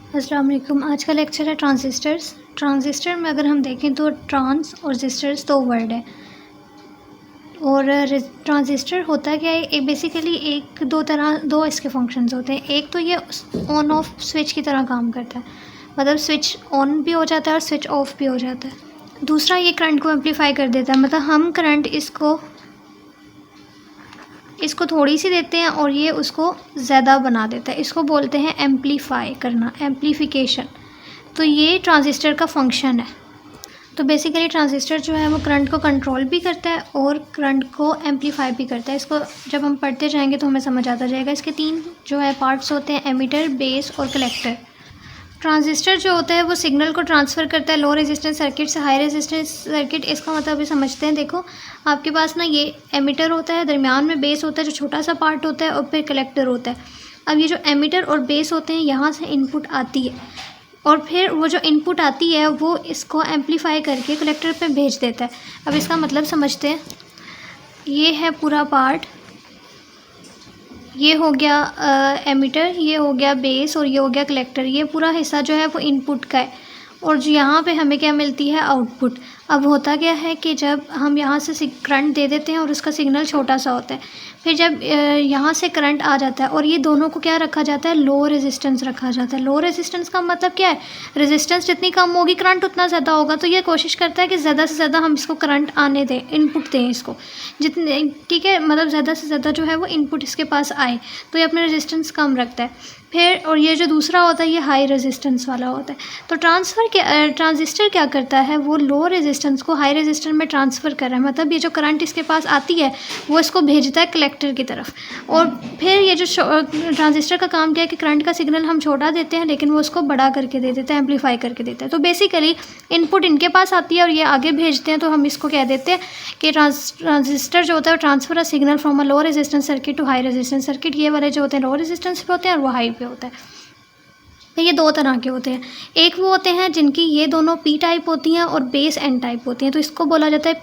अस्सलाम वालेकुम। आज का लेक्चर है ट्रांजिस्टर्स। ट्रांजिस्टर में अगर हम देखें तो ट्रांस और जिस्टर्स दो वर्ड है। और ट्रांजिस्टर होता क्या है, एक बेसिकली दो इसके फंक्शंस होते हैं। एक तो ये ऑन ऑफ स्विच की तरह काम करता है, मतलब स्विच ऑन भी हो जाता है और स्विच ऑफ भी हो जाता है। दूसरा, ये करंट को एम्पलीफाई कर देता है, मतलब हम करंट इसको थोड़ी सी देते हैं और ये उसको ज़्यादा बना देता है। इसको बोलते हैं एम्पलीफाई करना, एम्पलीफिकेशन। तो ये ट्रांजिस्टर का फंक्शन है। तो बेसिकली ट्रांजिस्टर जो है वो करंट को कंट्रोल भी करता है और करंट को एम्पलीफाई भी करता है। इसको जब हम पढ़ते जाएंगे तो हमें समझ आता जाएगा। इसके तीन जो है पार्ट्स होते हैं, एमीटर, बेस और कलेक्टर। ट्रांजिस्टर जो होता है वो सिग्नल को ट्रांसफ़र करता है लो रेजिस्टेंस सर्किट से हाई रेजिस्टेंस सर्किट। इसका मतलब अभी समझते हैं। देखो, आपके पास ना ये एमीटर होता है, दरमियान में बेस होता है जो छोटा सा पार्ट होता है, और फिर कलेक्टर होता है। अब ये जो एमीटर और बेस होते हैं, यहाँ से इनपुट आती है और फिर वो जो इनपुट आती है वो इसको एम्पलीफाई करके कलेक्टर पे भेज देता है। अब इसका मतलब समझते हैं। ये है पूरा पार्ट, ये हो गया एमीटर, ये हो गया बेस और ये हो गया कलेक्टर। ये पूरा हिस्सा जो है वो इनपुट का है और जो यहाँ पे हमें क्या मिलती है, आउटपुट। अब होता क्या है कि जब हम यहाँ से करंट दे देते हैं और उसका सिग्नल छोटा सा होता है, फिर जब यहाँ से करंट आ जाता है और ये दोनों को क्या रखा जाता है, लो रेजिस्टेंस रखा जाता है। लो रेजिस्टेंस का मतलब क्या है, रेजिस्टेंस जितनी कम होगी करंट उतना ज़्यादा होगा। तो ये कोशिश करता है कि ज़्यादा से ज़्यादा हम इसको करंट आने दें, इनपुट दें इसको जितने, ठीक है, मतलब ज़्यादा से ज़्यादा जो है वो इनपुट इसके पास आए, तो ये अपना रेजिस्टेंस कम रखता है। फिर और ये जो दूसरा होता है ये हाई रेजिस्टेंस वाला होता है। तो ट्रांजिस्टर क्या करता है, वो लो रेजिस्टेंस को हाई रेजिस्टेंस में ट्रांसफ़र कर रहा है। मतलब ये जो करंट इसके पास आती है वो इसको भेजता है कलेक्टर की तरफ। और फिर ये जो ट्रांजिस्टर का काम क्या है कि करंट का सिग्नल हम छोटा देते हैं लेकिन वो उसको बड़ा करके दे देता है, एम्पलीफाई करके देता है। तो बेसिकली इनपुट इनके पास आती है और ये आगे भेजते हैं। तो हम इसको कह देते हैं कि ट्रांजिस्टर जो होता है transfer a signal from a low resistance circuit to high resistance circuit. ये वाले जो होते हैं लो रेजिस्टेंस पे होते हैं और वो हाई पे होता है। तो ये दो तरह के होते हैं। एक वो होते हैं जिनकी ये दोनों पी टाइप होती हैं और बेस एन टाइप होती हैं, तो इसको बोला जाता है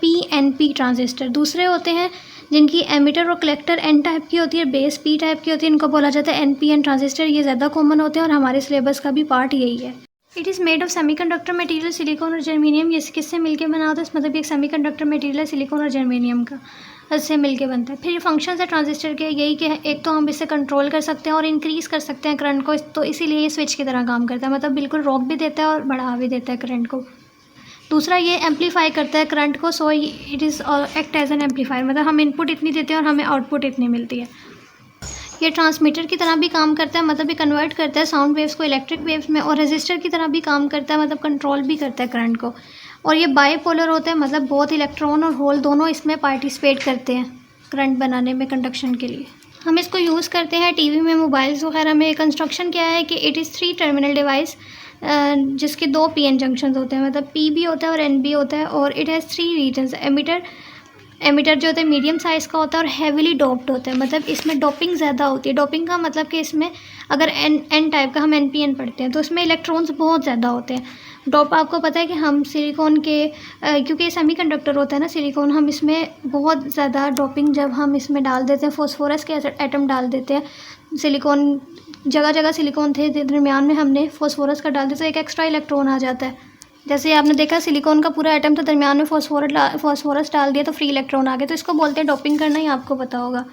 पी ट्रांजिस्टर। दूसरे होते हैं जिनकी एमीटर और कलेक्टर एन टाइप की होती है, बेस पी टाइप की होती है, इनको बोला जाता है एन ट्रांजिस्टर। ये ज़्यादा कॉमन होते हैं और हमारे सिलेबस का भी पार्ट यही है। It is made of semiconductor material silicon और जर्मेनियम। ये किससे मिलके बना होता है, मतलब ये सेमीकंडक्टर मटेरियल है सिलिकॉन और जर्मेनियम का, इससे मिलके बनता है। फिर फंक्शन है ट्रांजिस्टर के यही कि एक तो हम इससे कंट्रोल कर सकते हैं और इंक्रीज़ कर सकते हैं करंट को, तो इसीलिए ये स्विच की तरह काम करता है, मतलब बिल्कुल रोक भी देता है और बढ़ा भी देता है करंट को। दूसरा, ये एम्पलीफाई करता है करंट को, so it is act as an amplifier, मतलब हम इनपुट इतनी देते हैं और हमें आउटपुट इतनी मिलती है। ये ट्रांसमीटर की तरह भी काम करता है, मतलब ये कन्वर्ट करता है साउंड वेव्स को इलेक्ट्रिक वेव्स में, और रेजिस्टर की तरह भी काम करता है, मतलब कंट्रोल भी करता है करंट को। और ये बाईपोलर होता है, मतलब बहुत इलेक्ट्रॉन और होल दोनों इसमें पार्टिसिपेट करते हैं करंट बनाने में, कंडक्शन के लिए। हम इसको यूज़ करते हैं टीवी में, मोबाइल्स वगैरह में। कंस्ट्रक्शन क्या है कि इट इज़ 3 टर्मिनल डिवाइस जिसके 2 पीएन जंक्शन होते हैं, मतलब पी भी होता है और एन भी होता है। और इट हैज़ 3 रीजन्स। एमीटर जो होता है मीडियम साइज़ का होता है और हैवीली डोप्ड होता है, मतलब इसमें डोपिंग ज़्यादा होती है। डोपिंग का मतलब कि इसमें अगर एन टाइप का हम एनपीएन पढ़ते हैं तो इसमें इलेक्ट्रॉन्स बहुत ज़्यादा होते हैं। डोप आपको पता है कि हम सिलिकॉन के क्योंकि ये सेमीकंडक्टर होता है ना सिलिकॉन, हम इसमें बहुत ज़्यादा डोपिंग जब हम इसमें डाल देते हैं, फॉस्फोरस के एटम डाल देते हैं। सिलिकॉन जगह जगह सिलिकॉन थे, दरमियान में हमने फॉस्फोरस का डाल दिया तो एक एक्स्ट्रा इलेक्ट्रॉन आ जाता है। जैसे आपने देखा सिलिकॉन का पूरा एटम था, दरमियान में फॉस्फोरस डाल दिया तो फ्री इलेक्ट्रॉन आ गए, तो इसको बोलते हैं डोपिंग करना। ही आपको पता होगा,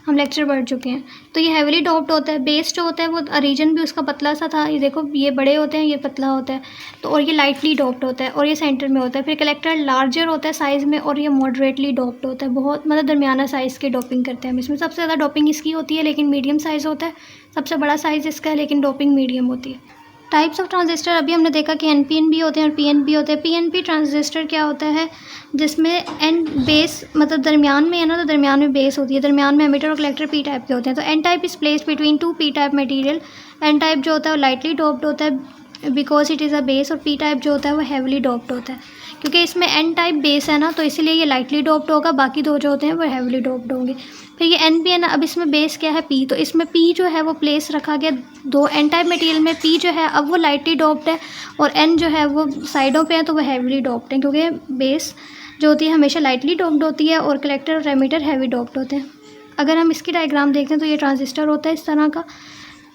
हम लेक्चर पढ़ चुके हैं। तो ये हैवीली डोप्ड होता है। बेस जो होता है वो रीजन भी उसका पतला सा था, ये देखो ये बड़े होते हैं, ये पतला होता है। तो और ये लाइटली डोप्ड होता है और ये सेंटर में होता है। फिर कलेक्टर लार्जर होता है साइज़ में और ये मॉडरेटली डोप्ड होता है, बहुत मतलब दरमियाना साइज़ की डोपिंग करते हैं हम इसमें। सबसे ज़्यादा डोपिंग इसकी होती है लेकिन मीडियम साइज़ होता है, सबसे बड़ा साइज़ इसका है लेकिन डोपिंग मीडियम होती है। टाइप्स ऑफ ट्रांजिस्टर अभी हमने देखा कि एनपीएन भी होते हैं और पीएन भी होते हैं। पीएनपी ट्रांजिस्टर क्या होता है, जिसमें एन बेस मतलब दरमियान में है ना, तो दरमियान में बेस होती है, दरमियान में एमीटर और कलेक्टर पी टाइप के होते हैं। तो N type is placed between 2 P type material. N type जो होता है वो लाइटली डोप्ड होता है because it is a base, और पी टाइप जो होता है वो हैवीली डोप्ड होता है। क्योंकि इसमें एन टाइप बेस है ना, तो इसीलिए ये लाइटली डोप्ड होगा, बाकी दो जो होते हैं वो हैवीली डोप्ड होंगे। फिर ये एन पी है ना, अब इसमें बेस क्या है, पी, तो इसमें पी जो है वो प्लेस रखा गया दो एन टाइप मटेरियल में। पी जो है अब वो लाइटली डोप्ड है और एन जो है वो साइडों पे है तो वो हैवीली डोप्ड है, क्योंकि बेस जो होती है हमेशा लाइटली डोप्ड होती है और कलेक्टर और एमीटर हैवी डोप्ड होते हैं। अगर हम इसकी डायग्राम देखते हैं तो ये ट्रांजिस्टर होता है इस तरह का,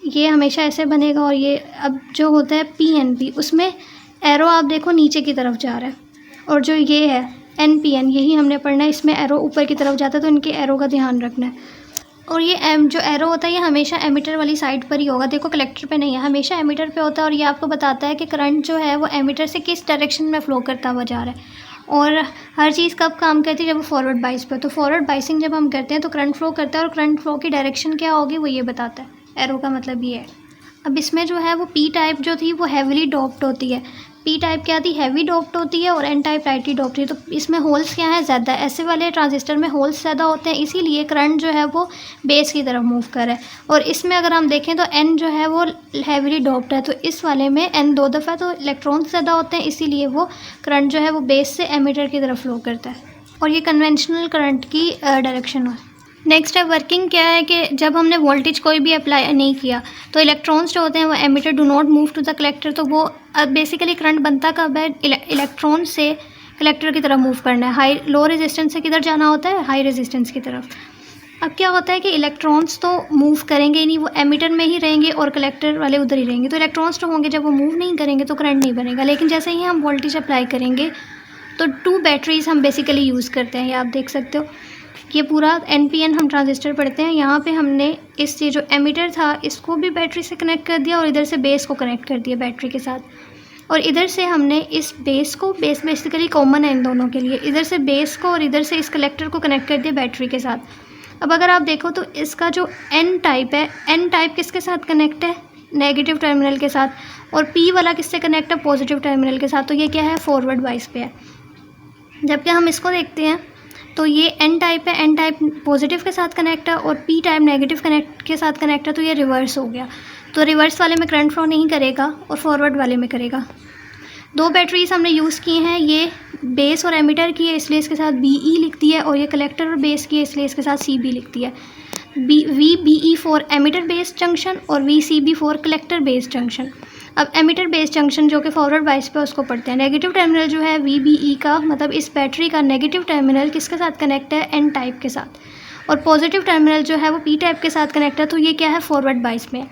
ये हमेशा ऐसे बनेगा। और ये अब जो होता है PNP, उसमें एरो आप देखो नीचे की तरफ जा रहा है, और जो ये है NPN, यही हमने पढ़ना है, इसमें एरो ऊपर की तरफ जाता है, तो इनके एरो का ध्यान रखना है। और ये जो एरो होता है ये हमेशा एमिटर वाली साइड पर ही होगा, देखो कलेक्टर पे नहीं है, हमेशा एमिटर पे होता है। और ये आपको बताता है कि करंट जो है वो एमिटर से किस डायरेक्शन में फ़्लो करता हुआ जा रहा है। और हर चीज़ कब काम करती है, जब वो फॉरवर्ड बाइस पे। तो फॉरवर्ड बाइसिंग जब हम करते हैं तो करंट फ्लो करता है, और करंट फ्लो की डायरेक्शन क्या होगी वो ये बताता है। एरो का मतलब ये है। अब इसमें जो है वो P टाइप जो थी वो हैवीली डोप्ड होती है। P टाइप क्या थी, हैवी डोप्ड होती है, और N टाइप लाइटली डोप्ड थी। तो इसमें होल्स क्या है, ज़्यादा। ऐसे वाले ट्रांजिस्टर में होल्स ज़्यादा होते हैं, इसीलिए करंट जो है वो बेस की तरफ मूव कर रहा है। और इसमें अगर हम देखें तो N जो है वो हैवीली डोप्ड है, तो इस वाले में N 2 दफ़ा, तो इलेक्ट्रॉन्स ज़्यादा होते हैं, इसीलिए वो करंट जो है वो बेस से एमिटर की तरफ फ्लो करता है। और ये कन्वेंशनल करंट की डायरेक्शन है। नेक्स्ट है वर्किंग। क्या है कि जब हमने वोल्टेज कोई भी अप्लाई नहीं किया तो इलेक्ट्रॉन्स जो होते हैं वो emitter do not move to the collector. तो वो बेसिकली करंट बनता कब है, इलेक्ट्रॉन से कलेक्टर की तरफ मूव करना है। हाई लो रेजिस्टेंस से किधर जाना होता है, हाई रेजिस्टेंस की तरफ। अब क्या होता है कि इलेक्ट्रॉन्स तो मूव करेंगे ही नहीं, वो एमिटर में ही रहेंगे और कलेक्टर वाले उधर ही रहेंगे। तो इलेक्ट्रॉन्स जो होंगे जब वो मूव नहीं करेंगे तो करंट नहीं बनेगा। लेकिन जैसे ही हम वोल्टेज अप्लाई करेंगे तो 2 बैटरीज हम बेसिकली यूज़ करते हैं। ये आप देख सकते हो, ये पूरा NPN हम ट्रांजिस्टर पढ़ते हैं। यहाँ पे हमने इस ये जो एमिटर था इसको भी बैटरी से कनेक्ट कर दिया, और इधर से बेस को कनेक्ट कर दिया बैटरी के साथ। और इधर से हमने इस बेस को, बेस बेसिकली कॉमन है इन दोनों के लिए, इधर से बेस को और इधर से इस कलेक्टर को कनेक्ट कर दिया बैटरी के साथ। अब अगर आप देखो तो इसका जो N टाइप है, N टाइप किसके साथ कनेक्ट है, नेगेटिव टर्मिनल के साथ, और P वाला किससे कनेक्ट है, पॉजिटिव टर्मिनल के साथ। तो ये क्या है, फॉरवर्ड बाइस पे है। जबकि हम इसको देखते हैं तो ये N टाइप है, N टाइप पॉजिटिव के साथ कनेक्ट है, और P टाइप नेगेटिव कनेक्ट के साथ कनेक्ट है। तो ये रिवर्स हो गया। तो रिवर्स वाले में करंट फ्लो नहीं करेगा और फॉरवर्ड वाले में करेगा। 2 बैटरीज हमने यूज़ की हैं, ये बेस और एमिटर की है इसलिए इसके साथ BE लिखती है, और ये कलेक्टर और बेस की है इसलिए इसके साथ CB लिखती है। VBE for emitter base junction और VCB for collector base junction. अब एमिटर बेस जंक्शन जो कि फॉरवर्ड बाइस पे उसको पढ़ते हैं। नेगेटिव टर्मिनल जो है VBE का, मतलब इस बैटरी का नेगेटिव टर्मिनल किसके साथ कनेक्ट है, N टाइप के साथ, और पॉजिटिव टर्मिनल जो है वो P टाइप के साथ कनेक्ट है। तो ये क्या है, फॉरवर्ड बाइस में।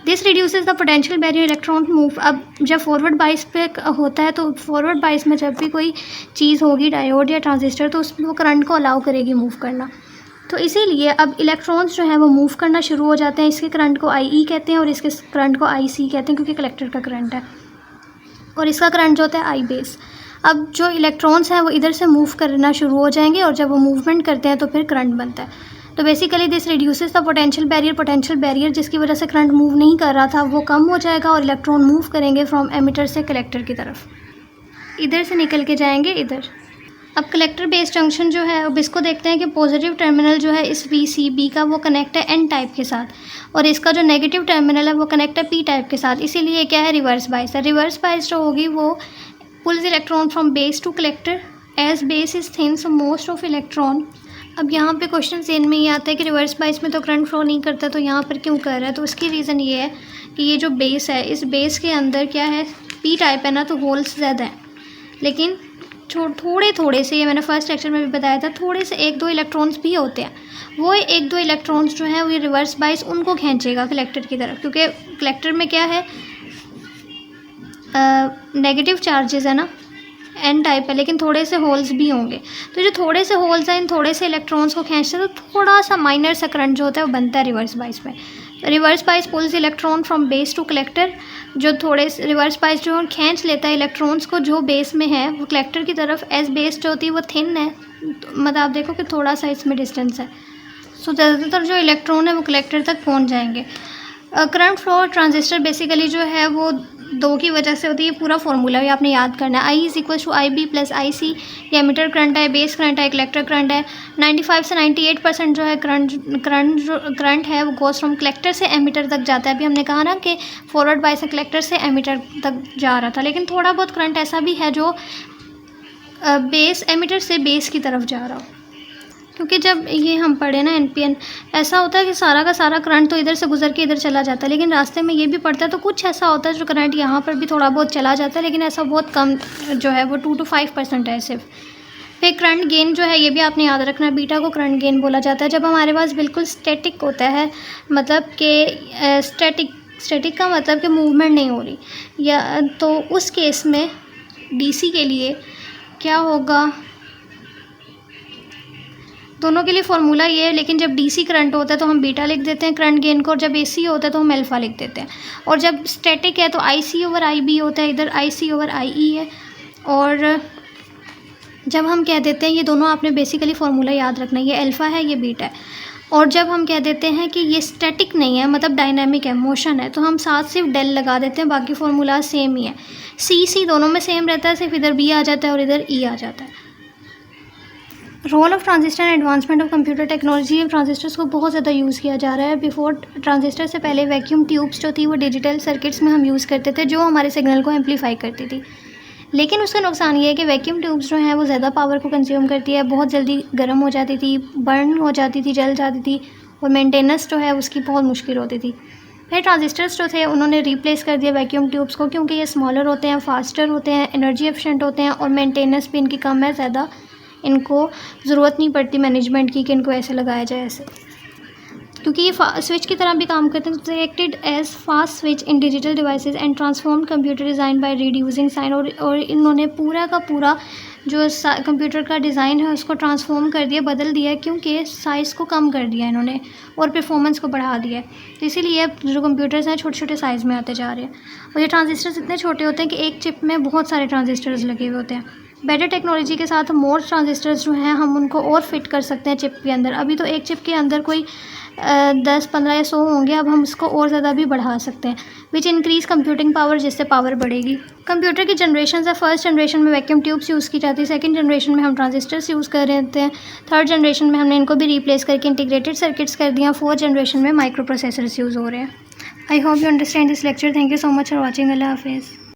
This reduces the potential barrier electron move. अब जब फॉरवर्ड बाइस पे होता है तो फॉरवर्ड बाइस में जब भी कोई चीज़ होगी, डायोड या ट्रांजिस्टर, तो उसमें वो करंट को अलाउ करेगी मूव करना। तो इसीलिए अब इलेक्ट्रॉन्स जो है वो मूव करना शुरू हो जाते हैं। इसके करंट को IE कहते हैं और इसके करंट को IC कहते हैं, क्योंकि कलेक्टर का करंट है, और इसका करंट जो होता है I बेस। अब जो इलेक्ट्रॉन्स हैं वो इधर से मूव करना शुरू हो जाएंगे, और जब वो मूवमेंट करते हैं तो फिर करंट बनता है। तो basically this reduces the potential barrier जिसकी वजह से करंट मूव नहीं कर रहा था वो कम हो जाएगा, और इलेक्ट्रॉन मूव करेंगे फ्रॉम एमिटर से कलेक्टर की तरफ, इधर से निकल के जाएंगे इधर। अब कलेक्टर बेस जंक्शन जो है, अब इसको देखते हैं कि पॉजिटिव टर्मिनल जो है इस VCB का वो कनेक्ट है N टाइप के साथ, और इसका जो नेगेटिव टर्मिनल है वो कनेक्ट है P टाइप के साथ। इसीलिए क्या है, रिवर्स बाइस है। रिवर्स बाइस जो होगी वो pulls electron from base to collector as base is thin, so most of electron. अब यहाँ पे क्वेश्चन ज़हन में ये आता है कि रिवर्स बाइस में तो करंट फ्लो नहीं करता, तो यहाँ पर क्यों कर रहा है। तो उसकी रीज़न ये है कि ये जो बेस है, इस बेस के अंदर क्या है, P टाइप है ना, तो होल्स ज़्यादा हैं, लेकिन थोड़े से, ये मैंने फर्स्ट लेक्चर में भी बताया था, थोड़े से 1-2 इलेक्ट्रॉन्स भी होते हैं। वो 1-2 इलेक्ट्रॉन्स जो हैं वो ये रिवर्स बाइस उनको खींचेगा कलेक्टर की तरफ, क्योंकि कलेक्टर में क्या है, नेगेटिव चार्जेस है ना, N टाइप है, लेकिन थोड़े से होल्स भी होंगे। तो जो थोड़े से होल्स हैं इन थोड़े से इलेक्ट्रॉन्स को खींचते हैं, तो थोड़ा सा माइनर सा करंट जो होता है वो बनता है रिवर्स बाइस में। Reverse bias pulls electron from base to collector. जो थोड़े रिवर्स बाइस जो खींच लेता है इलेक्ट्रॉन्स को जो बेस में है वो कलेक्टर की तरफ। एज बेस जो होती है वो थिन है, मतलब आप देखो कि थोड़ा सा इसमें डिस्टेंस है, सो ज़्यादातर जो इलेक्ट्रॉन है वो कलेक्टर तक पहुंच जाएंगे। करंट फ्लो ट्रांजिस्टर बेसिकली जो है वो 2 की वजह से होती है। पूरा फॉर्मूला भी आपने याद करना है। I = IB + IC। ये एमिटर करंट है, बेस करंट है, कलेक्टर करंट है। 95 से 98% जो है करंट है वो गोस फ्रॉम कलेक्टर से एमिटर तक जाता है। अभी हमने कहा ना कि फॉरवर्ड बाइस कलेक्टर से एमिटर तक जा रहा था, लेकिन थोड़ा बहुत करंट ऐसा भी है जो बेस एमिटर से बेस की तरफ जा रहा हो, क्योंकि जब ये हम पढ़े ना NPN, ऐसा होता है कि सारा का सारा करंट तो इधर से गुजर के इधर चला जाता है, लेकिन रास्ते में ये भी पड़ता है, तो कुछ ऐसा होता है जो करंट यहाँ पर भी थोड़ा बहुत चला जाता है, लेकिन ऐसा बहुत कम जो है वो 2 to 5% है सिर्फ। फिर करंट गेन जो है ये भी आपने याद रखना है, बीटा को करंट गेन बोला जाता है। जब हमारे पास बिल्कुल स्टैटिक होता है, मतलब कि स्टैटिक का मतलब कि मूवमेंट नहीं हो रही, या तो उस केस में डीसी के लिए क्या होगा, दोनों के लिए फार्मूला ये है, लेकिन जब डीसी करंट होता है तो हम बीटा लिख देते हैं करंट गेन को, और जब एसी होता है तो हम अल्फ़ा लिख देते हैं। और जब स्टैटिक है तो आईसी ओवर आईबी होता है, इधर आईसी ओवर आईई है। और जब हम कह देते हैं, ये दोनों आपने बेसिकली फार्मूला याद रखना है, ये अल्फ़ा है, ये बीटा है। और जब हम कह देते हैं कि ये स्टैटिक नहीं है, मतलब डायनामिक है, मोशन है, तो हम साथ सिर्फ डेल लगा देते हैं, बाकी फार्मूला सेम ही है। सी दोनों में सेम रहता है, सिर्फ इधर बी आ जाता है और इधर ई आ जाता है। Role of transistor and advancement of computer technology. Transistors को बहुत ज़्यादा यूज़ किया जा रहा है। बिफोर ट्रांजिस्टर से पहले वैक्यूम ट्यूब्स जो थी वो डिजिटल सर्किट्स में हम यूज़ करते थे, जो हमारे सिग्नल को एम्पलीफाई करती थी। लेकिन उसका नुकसान ये है कि वैक्यूम ट्यूब्स जो हैं वो ज़्यादा पावर को कंज्यूम करती है, बहुत जल्दी गर्म हो जाती थी, बर्न हो जाती थी, जल जाती थी, और मेंटेनेंस जो है उसकी बहुत मुश्किल होती थी। फिर ट्रांजिस्टर्स जो थे उन्होंने रिप्लेस कर दिया वैक्यूम ट्यूब्स को, क्योंकि ये स्मॉलर होते हैं, फास्टर होते हैं, एनर्जी एफिशिएंट होते हैं, और मेंटेनेंस भी इनकी कम है, ज़्यादा इनको ज़रूरत नहीं पड़ती मैनेजमेंट की कि इनको ऐसे लगाया जाए ऐसे, क्योंकि ये स्विच की तरह भी काम करते हैं। तो acted as fast switch in digital devices and transformed computer design by reducing size. और इन्होंने पूरा का पूरा जो कंप्यूटर का डिज़ाइन है उसको ट्रांसफॉर्म कर दिया, बदल दिया, क्योंकि साइज़ को कम कर दिया इन्होंने और परफॉर्मेंस को बढ़ा दिया है। तो इसीलिए जो कंप्यूटर्स हैं छोटे छोटे साइज़ में आते जा रहे हैं। और ये ट्रांजिस्टर्स इतने छोटे होते हैं कि एक चिप में बहुत सारे ट्रांजिस्टर्स लगे हुए होते हैं। बेटर टेक्नोलॉजी के साथ मोर ट्रांजिस्टर्स जो हैं हम उनको और फिट कर सकते हैं चिप के अंदर। अभी तो एक चिप के अंदर कोई 10, 15 या 100 होंगे, अब हम उसको और ज़्यादा भी बढ़ा सकते हैं, विच इंक्रीज़ कंप्यूटिंग पावर, जिससे पावर बढ़ेगी। कंप्यूटर की जनरेशन है, फर्स्ट जनरेशन में वैक्यूम ट्यूब्स यूज़ की जाती है, सेकंड जनरेशन में हम ट्रांजिस्टर्स यूज़ कर रहे होते हैं, थर्ड जनरेशन में हमने इनको भी रिप्लेस करके इंटीग्रेटेड सर्किट्स कर दिया, फोर्थ जनरेशन में माइक्रो प्रोसेसर्स यूज़ हो रहे हैं। I hope you understand this lecture. Thank you so much for watching. अल्लाह हाफिज़।